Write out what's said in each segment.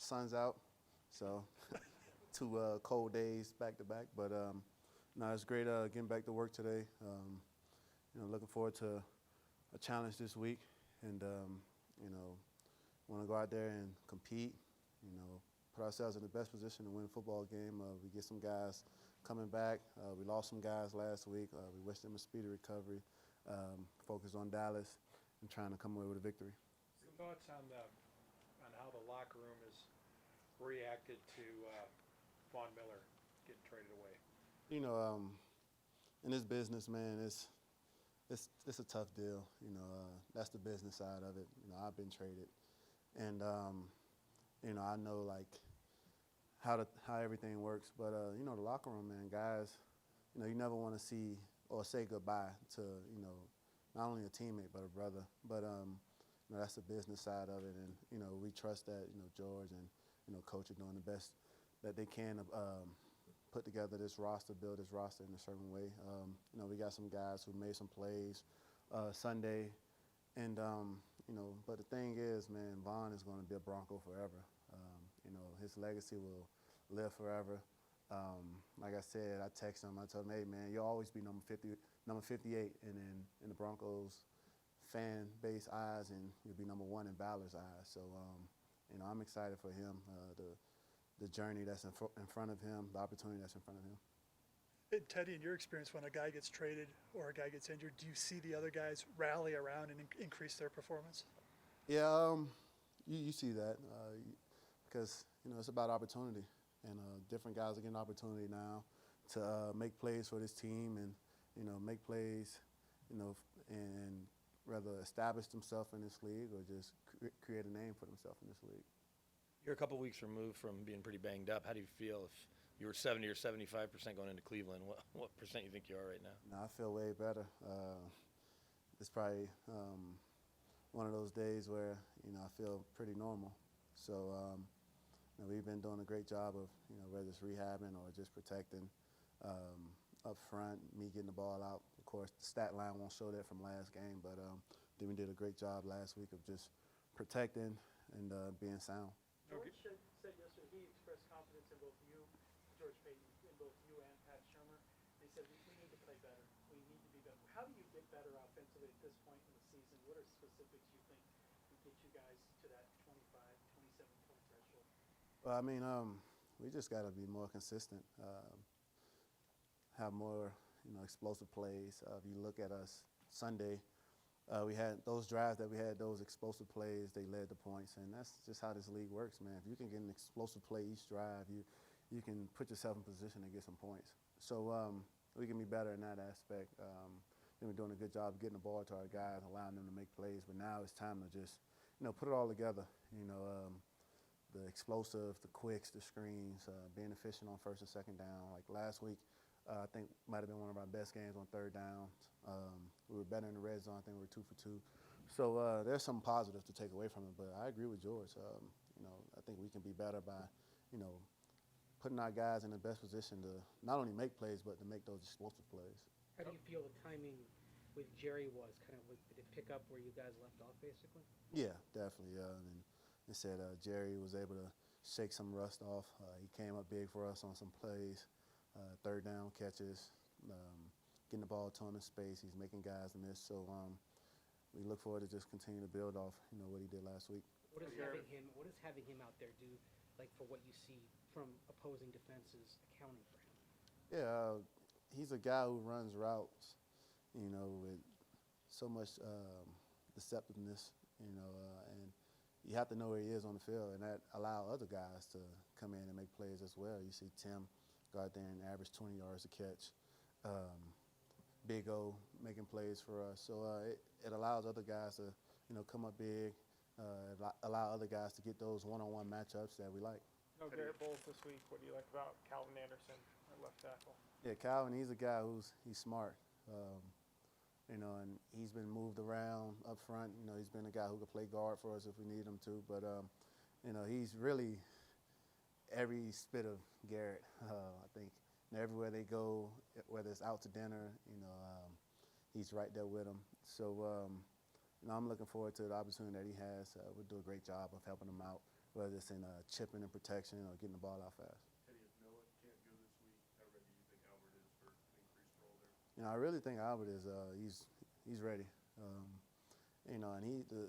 sun's out, so 2 cold days back to back. But no, it's great getting back to work today. Looking forward to a challenge this week, and want to go out there and compete. Put ourselves in the best position to win a football game. We get some guys coming back. We lost some guys last week. We wish them a speedy recovery. Focused on Dallas and trying to come away with a victory. Some thoughts on how the locker room has reacted to Von Miller getting traded away? In this business, man, it's a tough deal. That's the business side of it. I've been traded, and I know like how everything works. But the locker room, man, guys, you never want to see or say goodbye to not only a teammate but a brother. But that's the business side of it, and we trust that George and Coach are doing the best that they can to put together this roster, build this roster in a certain way. We got some guys who made some plays Sunday, and but the thing is, man, Von is going to be a Bronco forever. His legacy will live forever. Like I said, I texted him. I told him, hey, man, you'll always be number 58 in the Broncos fan base eyes, and you'll be number 1 in Balor's eyes. So, I'm excited for him, the journey that's in front of him, the opportunity that's in front of him. And Teddy, in your experience, when a guy gets traded or a guy gets injured, do you see the other guys rally around and increase their performance? Yeah, you see that because it's about opportunity, and different guys are getting opportunity now to make plays for this team and make plays, and rather establish themselves in this league or just create a name for themselves in this league. You're a couple weeks removed from being pretty banged up. How do you feel if you were 70 or 75% going into Cleveland? What percent you think you are right now? No, I feel way better. It's probably one of those days where I feel pretty normal. So we've been doing a great job of whether it's rehabbing or just protecting up front, me getting the ball out. Of course, the stat line won't show that from last game, but then we did a great job last week of just protecting and being sound. George said yesterday he expressed confidence in both you, George Payton, in both you and Pat Shermer. They said we need to play better. We need to be better. How do you get better offensively at this point in the season? What are specifics you think can get you guys to that 25, 27-point threshold? Well, I mean, we just got to be more consistent, have more explosive plays. If you look at us Sunday, we had those drives that we had, those explosive plays, they led to points, and that's just how this league works, man. If you can get an explosive play each drive, you can put yourself in position to get some points. So we can be better in that aspect. Then we're doing a good job of getting the ball to our guys, allowing them to make plays, but now it's time to just, put it all together. The explosive, the quicks, the screens, being efficient on first and second down. Like last week, I think might have been one of our best games on third down. We were better in the red zone. I think we were 2 for 2. So there's some positives to take away from it. But I agree with George. I think we can be better by, putting our guys in the best position to not only make plays but to make those explosive plays. How do you feel the timing with Jerry was? Did it pick up where you guys left off, basically? Yeah, definitely. And they said Jerry was able to shake some rust off. He came up big for us on some plays. Third down catches, getting the ball to him in space. He's making guys miss. So we look forward to just continue to build off, what he did last week. What does having him out there do, like for what you see from opposing defenses accounting for him? Yeah, he's a guy who runs routes, with so much deceptiveness, and you have to know where he is on the field, and that allow other guys to come in and make plays as well. You see Tim go out there and average 20 yards a catch. Big O making plays for us. So it allows other guys to, come up big, allow other guys to get those one-on-one matchups that we like. No Garrett Bowles this week. What do you like about Calvin Anderson at left tackle? Yeah, Calvin, he's a guy he's smart. And he's been moved around up front. He's been a guy who could play guard for us if we need him to. But, he's really every spit of Garrett. I think everywhere they go, whether it's out to dinner, he's right there with them. So, I'm looking forward to the opportunity that he has. We'll do a great job of helping him out whether it's in chipping and protection or getting the ball out fast. Teddy, if Noah can't go this week, how ready do you think Albert is for an increased role there? You know, I really think Albert is he's ready. And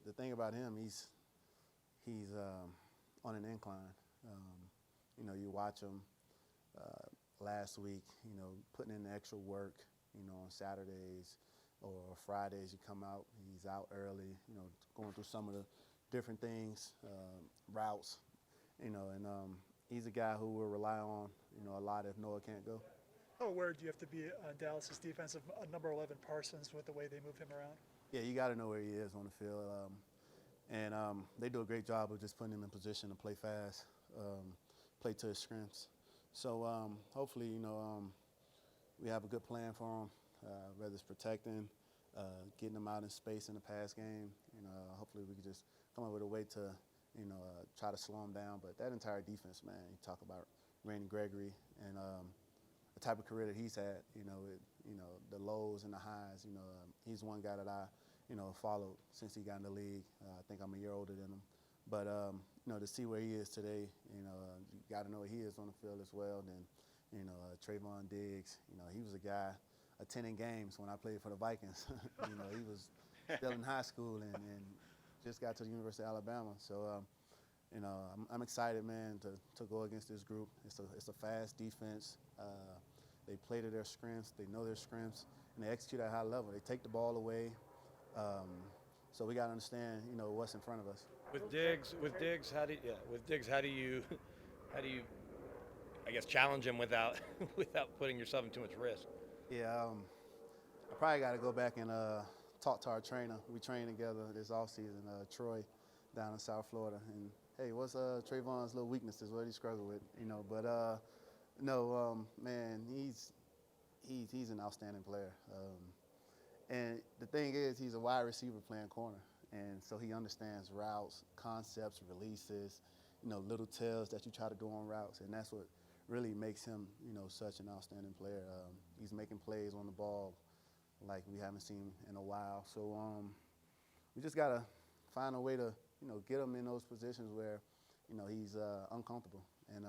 the thing about him, he's on an incline. You watch him last week, putting in the extra work, on Saturdays or Fridays you come out, he's out early, going through some of the different things, routes, and he's a guy who we'll rely on, a lot if Noah can't go. How aware do you have to be on Dallas's defensive number 11 Parsons with the way they move him around? Yeah, you got to know where he is on the field. And they do a great job of just putting him in position to play fast, play to his strengths. So hopefully, we have a good plan for him, whether it's protecting, getting him out in space in the pass game. Hopefully we can just come up with a way to, try to slow him down. But that entire defense, man, you talk about Randy Gregory and the type of career that he's had, the lows and the highs. He's one guy that I, followed since he got in the league. I think I'm a year older than him. But, to see where he is today, you got to know where he is on the field as well. Then, Trayvon Diggs, he was a guy attending games when I played for the Vikings. He was still in high school and just got to the University of Alabama. So, I'm excited, man, to go against this group. It's a fast defense. They play to their strengths. They know their strengths, and they execute at a high level. They take the ball away. So we got to understand, what's in front of us. With Diggs, how do you, I guess, challenge him without putting yourself in too much risk? Yeah, I probably got to go back and talk to our trainer. We trained together this offseason, Troy, down in South Florida. And hey, what's Trayvon's little weaknesses? What he struggle with, But no, man, he's an outstanding player. And the thing is, he's a wide receiver playing corner. And so he understands routes, concepts, releases, little tells that you try to do on routes. And that's what really makes him, such an outstanding player. He's making plays on the ball like we haven't seen in a while. So we just got to find a way to, get him in those positions where, he's uncomfortable. And,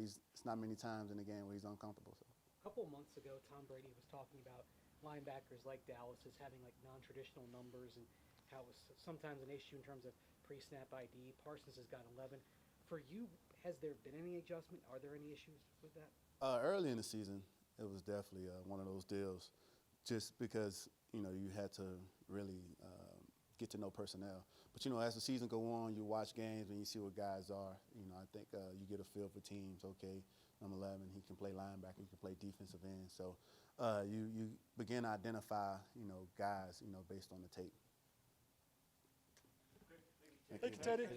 it's not many times in the game where he's uncomfortable. So. A couple of months ago, Tom Brady was talking about linebackers like Dallas as having like non-traditional numbers and how it was sometimes an issue in terms of pre-snap ID. Parsons has got 11. For you, has there been any adjustment? Are there any issues with that? Early in the season, it was definitely one of those deals just because, you had to really get to know personnel. But, as the season go on, you watch games and you see what guys are. I think you get a feel for teams. Okay, number 11, he can play linebacker, he can play defensive end. So you begin to identify, guys, based on the tape. Thank you, Teddy.